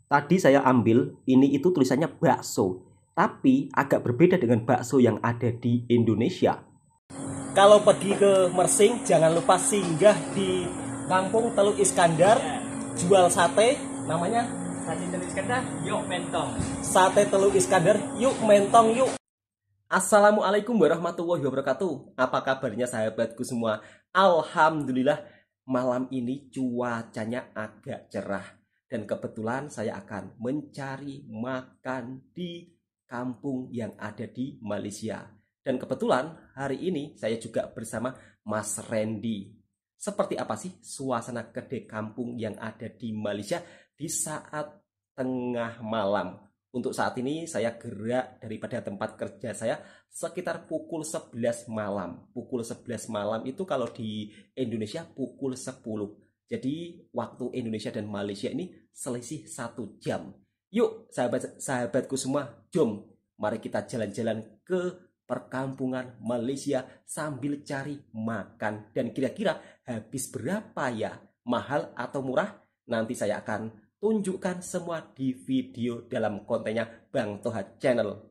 Tadi saya ambil, ini itu tulisannya bakso, tapi agak berbeda dengan bakso yang ada di Indonesia. Kalau pergi ke Mersing, jangan lupa singgah di Kampung Teluk Iskandar, jual sate, namanya Sate Teluk Iskandar, yuk mentong. Sate Teluk Iskandar, yuk mentong yuk. Assalamualaikum warahmatullahi wabarakatuh. Apa kabarnya sahabatku semua? Alhamdulillah, malam ini cuacanya agak cerah. Dan kebetulan saya akan mencari makan di kampung yang ada di Malaysia. Dan kebetulan hari ini saya juga bersama Mas Randy. Seperti apa sih suasana kedai kampung yang ada di Malaysia di saat tengah malam? Untuk saat ini saya gerak daripada tempat kerja saya sekitar pukul 11 malam. Pukul 11 malam itu kalau di Indonesia pukul 10. Jadi waktu Indonesia dan Malaysia ini selisih 1 jam. Yuk sahabatku semua, jom mari kita jalan-jalan ke perkampungan Malaysia sambil cari makan. Dan kira-kira habis berapa ya? Mahal atau murah? Nanti saya akan tunjukkan semua di video dalam kontennya Bang Toha Channel.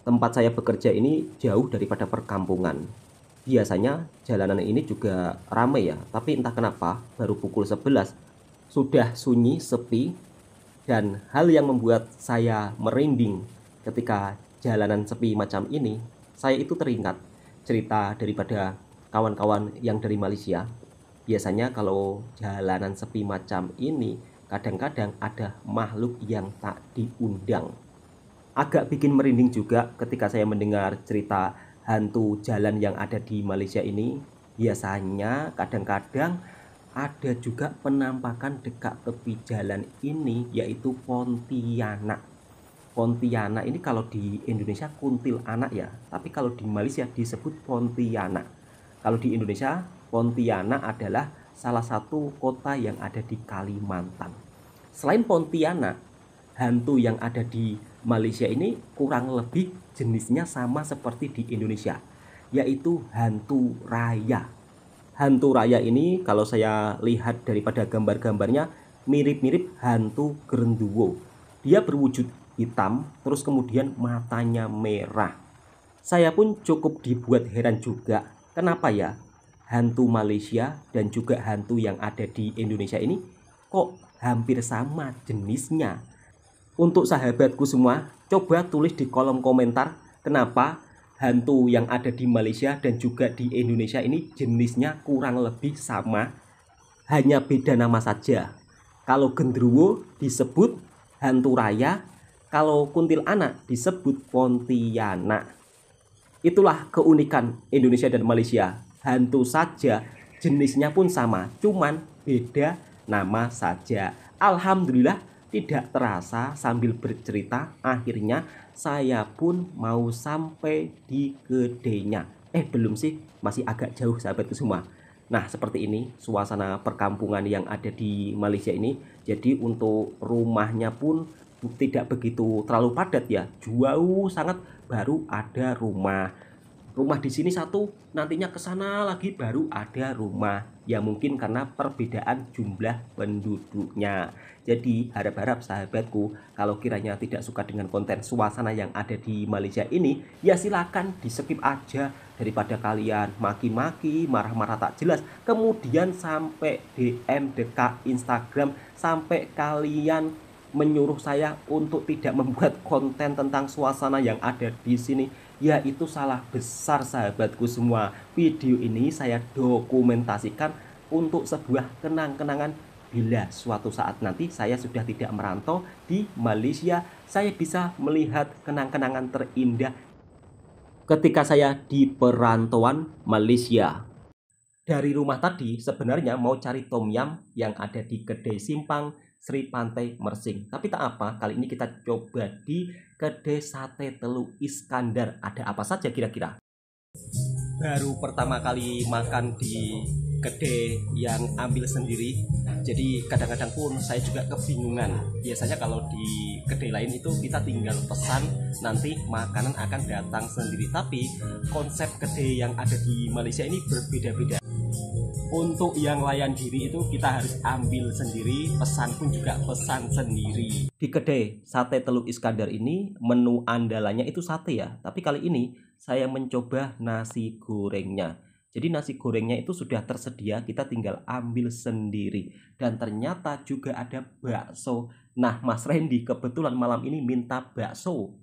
Tempat saya bekerja ini jauh daripada perkampungan. Biasanya jalanan ini juga ramai ya, tapi entah kenapa baru pukul 11 sudah sunyi, sepi. Dan hal yang membuat saya merinding ketika jalanan sepi macam ini, saya itu teringat cerita daripada kawan-kawan yang dari Malaysia. Biasanya kalau jalanan sepi macam ini, kadang-kadang ada makhluk yang tak diundang. Agak bikin merinding juga ketika saya mendengar cerita hantu jalan yang ada di Malaysia ini. Biasanya kadang-kadang ada juga penampakan dekat tepi jalan ini, yaitu Pontianak. Pontianak ini kalau di Indonesia kuntil anak ya, tapi kalau di Malaysia disebut Pontianak. Kalau di Indonesia, Pontianak adalah salah satu kota yang ada di Kalimantan. Selain Pontianak, hantu yang ada di Malaysia ini kurang lebih jenisnya sama seperti di Indonesia, yaitu hantu raya. Hantu raya ini kalau saya lihat daripada gambar-gambarnya mirip-mirip hantu Gerenduwo. Dia berwujud hitam, terus kemudian matanya merah. Saya pun cukup dibuat heran juga, kenapa ya hantu Malaysia dan juga hantu yang ada di Indonesia ini kok hampir sama jenisnya. Untuk sahabatku semua, coba tulis di kolom komentar kenapa hantu yang ada di Malaysia dan juga di Indonesia ini jenisnya kurang lebih sama, hanya beda nama saja. Kalau Genderuwo disebut hantu raya, kalau kuntilanak disebut Pontianak. Itulah keunikan Indonesia dan Malaysia. Hantu saja, jenisnya pun sama, cuman beda nama saja. Alhamdulillah, tidak terasa sambil bercerita akhirnya saya pun mau sampai di kedainya. Belum sih, masih agak jauh sahabatku semua. Nah, seperti ini suasana perkampungan yang ada di Malaysia ini. Jadi untuk rumahnya pun tidak begitu terlalu padat ya. Jauh sangat baru ada rumah. Rumah di sini satu, nantinya ke sana lagi baru ada rumah. Ya mungkin karena perbedaan jumlah penduduknya. Jadi harap-harap sahabatku, kalau kiranya tidak suka dengan konten suasana yang ada di Malaysia ini, ya silakan di skip aja daripada kalian maki-maki, marah-marah tak jelas, kemudian sampai DM DK Instagram, sampai kalian menyuruh saya untuk tidak membuat konten tentang suasana yang ada di sini. Ya itu salah besar sahabatku semua. Video ini saya dokumentasikan untuk sebuah kenang-kenangan. Bila suatu saat nanti saya sudah tidak merantau di Malaysia, saya bisa melihat kenang-kenangan terindah ketika saya di perantauan Malaysia. Dari rumah tadi sebenarnya mau cari tom yum yang ada di kedai Simpang Sri Pantai Mersing. Tapi tak apa, kali ini kita coba di kedai Sate Teluk Iskandar. Ada apa saja kira-kira? Baru pertama kali makan di kedai yang ambil sendiri. Jadi kadang-kadang pun saya juga kebingungan. Biasanya kalau di kedai lain itu kita tinggal pesan, nanti makanan akan datang sendiri. Tapi konsep kedai yang ada di Malaysia ini berbeda-beda. Untuk yang layan diri itu kita harus ambil sendiri, pesan pun juga pesan sendiri. Di kedai sate telur Iskandar ini menu andalannya itu sate ya, tapi kali ini saya mencoba nasi gorengnya. Jadi nasi gorengnya itu sudah tersedia, kita tinggal ambil sendiri. Dan ternyata juga ada bakso. Nah, Mas Randy kebetulan malam ini minta bakso.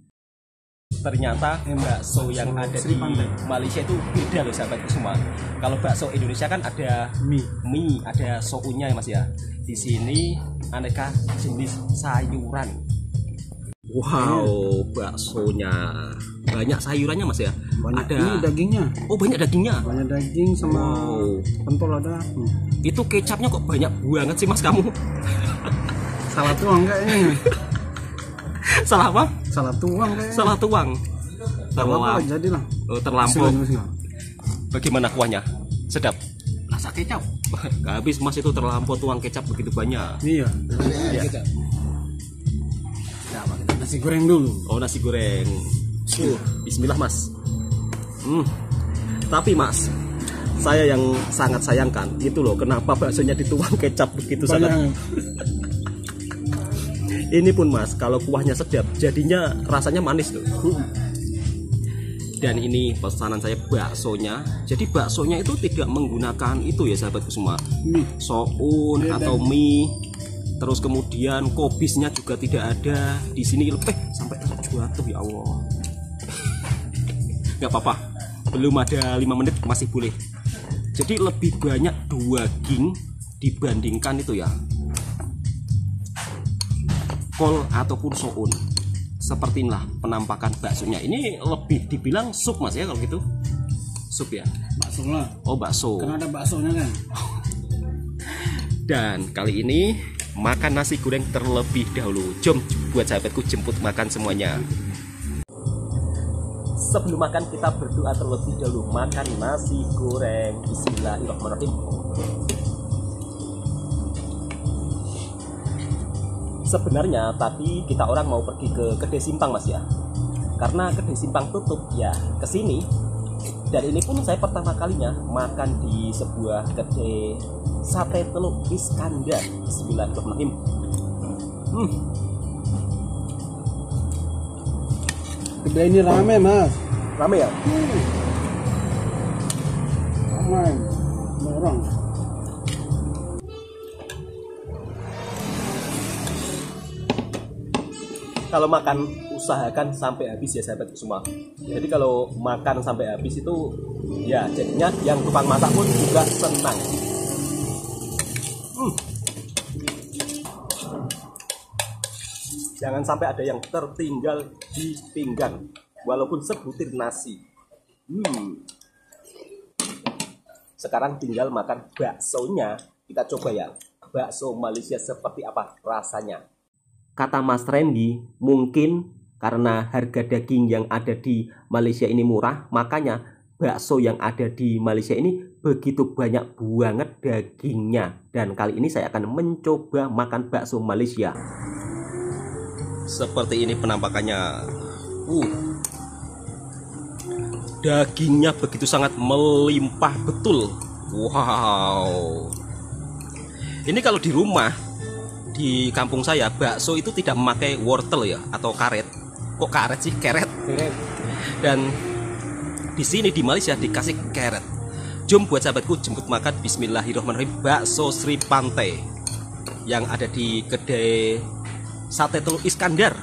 Ternyata bakso yang ada di Malaysia itu beda loh sahabatku semua. Kalau bakso Indonesia kan ada mie, ada sounya ya Mas ya. Di sini aneka jenis sayuran. Wow, baksonya banyak sayurannya Mas ya. Banyak ada ini dagingnya. Oh, banyak dagingnya. Banyak daging sama pentol ada. Itu kecapnya kok banyak banget sih Mas kamu? Salah tuang kayaknya. Salah apa? Salah tuang kayaknya. Salah tuang. Jadilah. Terlampau. Bagaimana kuahnya? Sedap. Rasa kecap. Gak habis Mas, itu terlampau tuang kecap begitu banyak. Iya. Iya. Ya, kita nasi goreng dulu. Oh, nasi goreng. Bismillah Mas. Tapi Mas, saya yang sangat sayangkan itu loh, kenapa baksonya dituang kecap begitu sangat. Ini pun Mas, kalau kuahnya sedap, jadinya rasanya manis loh. Dan ini pesanan saya baksonya. Jadi baksonya itu tidak menggunakan itu ya sahabatku semua, soun atau mie. Terus kemudian kobisnya juga tidak ada. Di sini sampai terjatuh ya Allah. Gak apa-apa, belum ada 5 menit masih boleh. Jadi lebih banyak daging dibandingkan itu ya kol ataupun soun. Seperti inilah penampakan baksonya. Ini lebih dibilang sup Mas ya kalau gitu. Sup ya? Bakso lah. Oh, bakso. Karena ada baksonya kan. Dan kali ini makan nasi goreng terlebih dahulu. Jom buat sahabatku jemput makan semuanya. Sebelum makan kita berdoa terlebih dahulu. Makan nasi goreng. Bismillahirrahmanirrahim. Sebenarnya tadi kita orang mau pergi ke Kedai Simpang Mas ya. Karena Kedai Simpang tutup ya ke sini. Dan ini pun saya pertama kalinya makan di sebuah kedai sate telur Iskandar. Bismillahirrahmanirrahim. Kedai ini rame Mas. Rame ya? Ramai. Orang. Kalau makan usahakan sampai habis ya sahabatku semua. Jadi kalau makan sampai habis itu ya jadinya yang tukang masak pun juga senang. Jangan sampai ada yang tertinggal di pinggang walaupun sebutir nasi. Sekarang tinggal makan baksonya. Kita coba ya, bakso Malaysia seperti apa rasanya. Kata Mas Randy, mungkin karena harga daging yang ada di Malaysia ini murah, makanya bakso yang ada di Malaysia ini begitu banyak banget dagingnya. Dan kali ini saya akan mencoba makan bakso Malaysia. Seperti ini penampakannya. Dagingnya begitu sangat melimpah betul. Wow. Ini kalau di rumah, di kampung saya bakso itu tidak memakai wortel ya atau karet. Kok karet sih? Keret. Dan di sini di Malaysia dikasih keret. Jom buat sahabatku jemput makan. Bismillahirrahmanirrahim. Bakso Sri Pantai yang ada di kedai sate telur Iskandar.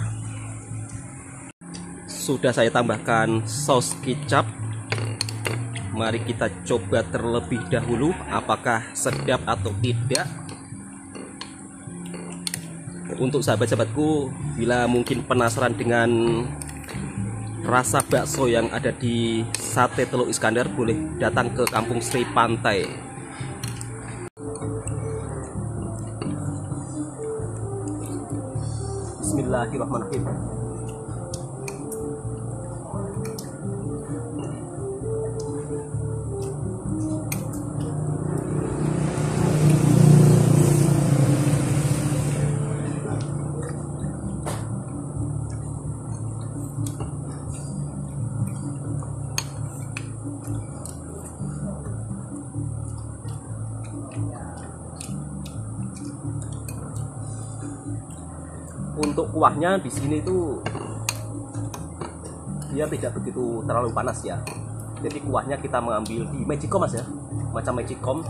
Sudah saya tambahkan saus kicap. Mari kita coba terlebih dahulu apakah sedap atau tidak. Untuk sahabat-sahabatku, bila mungkin penasaran dengan rasa bakso yang ada di sate telur Iskandar, boleh datang ke kampung Sri Pantai. Bismillahirrahmanirrahim. Untuk kuahnya di sini tuh dia tidak begitu terlalu panas ya. Jadi kuahnya kita mengambil di magicom mas ya, macam magicom.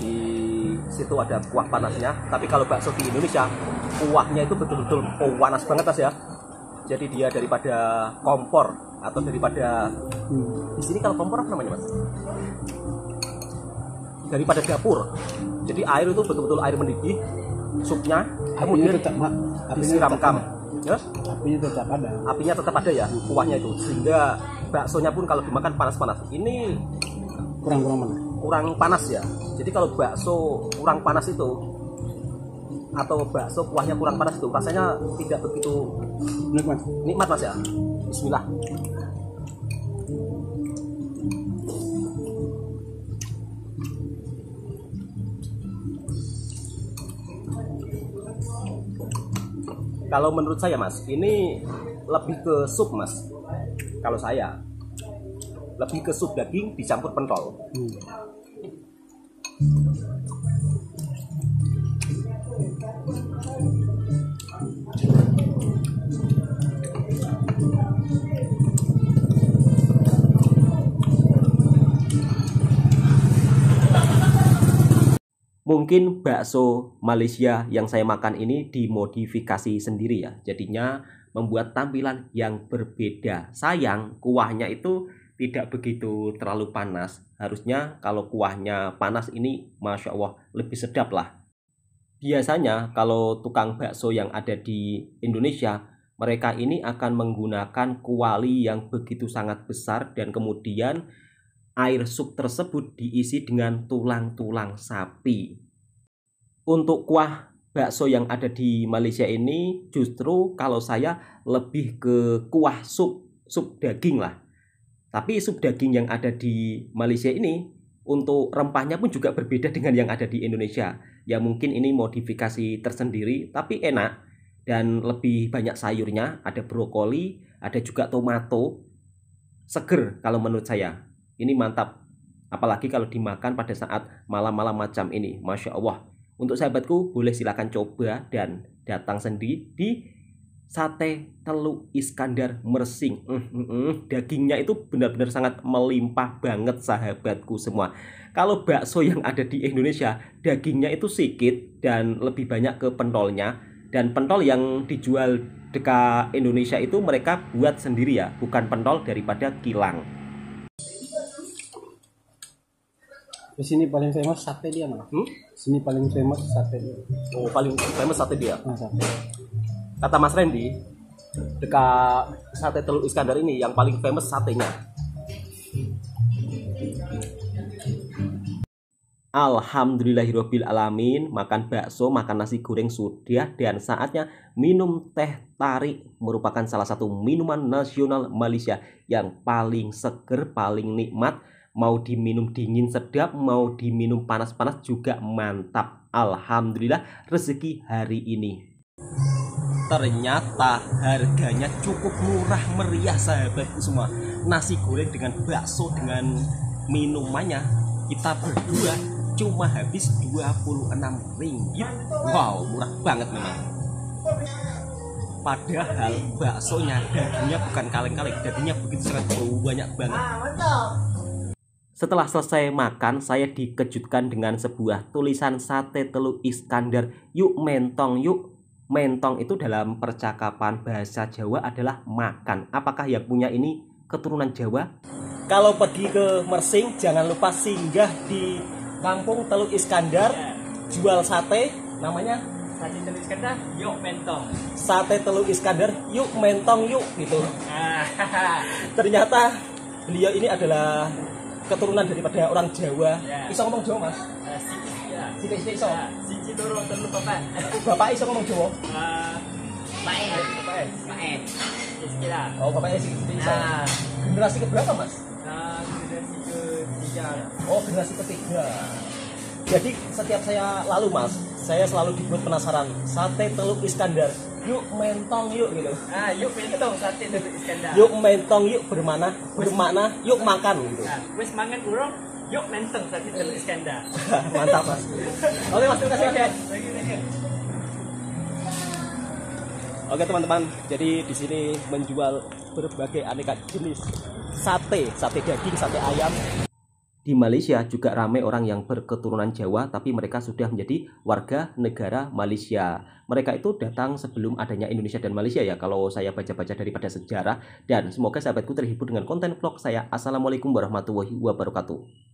Di situ ada kuah panasnya. Tapi kalau bakso di Indonesia kuahnya itu betul-betul panas banget mas ya. Jadi dia daripada kompor atau daripada di sini kalau kompor apa namanya mas? Daripada dapur. Jadi air itu betul-betul air mendidih, supnya kemudian disiramkan. Ya? Apinya tetap ada ya, kuahnya itu, sehingga baksonya pun kalau dimakan panas-panas. Ini kurang panas ya. Jadi kalau bakso kurang panas itu, atau bakso kuahnya kurang panas itu, rasanya tidak begitu nikmat mas ya. Bismillah. Kalau menurut saya mas, ini lebih ke sup mas. Kalau saya lebih ke sup daging dicampur pentol. Mungkin bakso Malaysia yang saya makan ini dimodifikasi sendiri ya. Jadinya membuat tampilan yang berbeda. Sayang kuahnya itu tidak begitu terlalu panas. Harusnya kalau kuahnya panas ini Masya Allah lebih sedap lah. Biasanya kalau tukang bakso yang ada di Indonesia, mereka ini akan menggunakan kuali yang begitu sangat besar dan kemudian air sup tersebut diisi dengan tulang-tulang sapi. Untuk kuah bakso yang ada di Malaysia ini justru kalau saya lebih ke kuah sup daging lah. Tapi sup daging yang ada di Malaysia ini untuk rempahnya pun juga berbeda dengan yang ada di Indonesia. Ya mungkin ini modifikasi tersendiri tapi enak dan lebih banyak sayurnya, ada brokoli, ada juga tomato. Seger kalau menurut saya. Ini mantap, apalagi kalau dimakan pada saat malam-malam macam ini, Masya Allah. Untuk sahabatku boleh silakan coba dan datang sendiri di Sate Teluk Iskandar Mersing. Dagingnya itu benar-benar sangat melimpah banget sahabatku semua. Kalau bakso yang ada di Indonesia, dagingnya itu sedikit dan lebih banyak ke pentolnya. Dan pentol yang dijual dekat Indonesia itu mereka buat sendiri ya, bukan pentol daripada kilang. Di sini paling famous sate dia mana? Sini paling famous sate dia. Oh, paling famous sate dia. Sate. Kata Mas Randy, dekat Sate Teluk Iskandar ini yang paling famous satenya. Alhamdulillahirabbil alamin, makan bakso, makan nasi goreng sudah dan saatnya minum teh tarik, merupakan salah satu minuman nasional Malaysia yang paling seger, paling nikmat. Mau diminum dingin sedap, mau diminum panas-panas juga mantap. Alhamdulillah rezeki hari ini. Ternyata harganya cukup murah meriah sahabatku semua. Nasi goreng dengan bakso dengan minumannya kita berdua cuma habis Rp26. Wow, murah banget memang. Padahal baksonya dagingnya bukan kaleng-kaleng, dagingnya begitu sangat banyak banget. Setelah selesai makan, saya dikejutkan dengan sebuah tulisan Sate Teluk Iskandar. Yuk mentong yuk. Mentong itu dalam percakapan bahasa Jawa adalah makan. Apakah yang punya ini keturunan Jawa? Kalau pergi ke Mersing, jangan lupa singgah di Kampung Teluk Iskandar. Jual sate, namanya Sate Teluk Iskandar, yuk mentong. Sate Teluk Iskandar, yuk mentong yuk gitu. Ternyata beliau ini adalah keturunan daripada orang Jawa. Iso ngomong Jawa mas? Siti iso. Siti loro telu bapak. Bapak iso ngomong Jawa? Bapak. Istilah. Oh bapaknya Siti iso. Generasi keberapa mas? Generasi ketiga. Oh generasi ketiga. Jadi setiap saya lalu mas, saya selalu dibuat penasaran. Sate Teluk Iskandar, yuk mentong yuk gitu. Yuk mentong Sate Teluk Iskandar. Yuk mentong yuk bermakna yuk makan gitu. Wes mangan urang, yuk mentong Sate Teluk Iskandar. Mantap mas. Oke mas, terima kasih. Oke teman-teman, jadi di sini menjual berbagai aneka jenis sate, sate daging, sate ayam. Di Malaysia juga ramai orang yang berketurunan Jawa, tapi mereka sudah menjadi warga negara Malaysia. Mereka itu datang sebelum adanya Indonesia dan Malaysia ya, kalau saya baca-baca daripada sejarah. Dan semoga sahabatku terhibur dengan konten vlog saya. Assalamualaikum warahmatullahi wabarakatuh.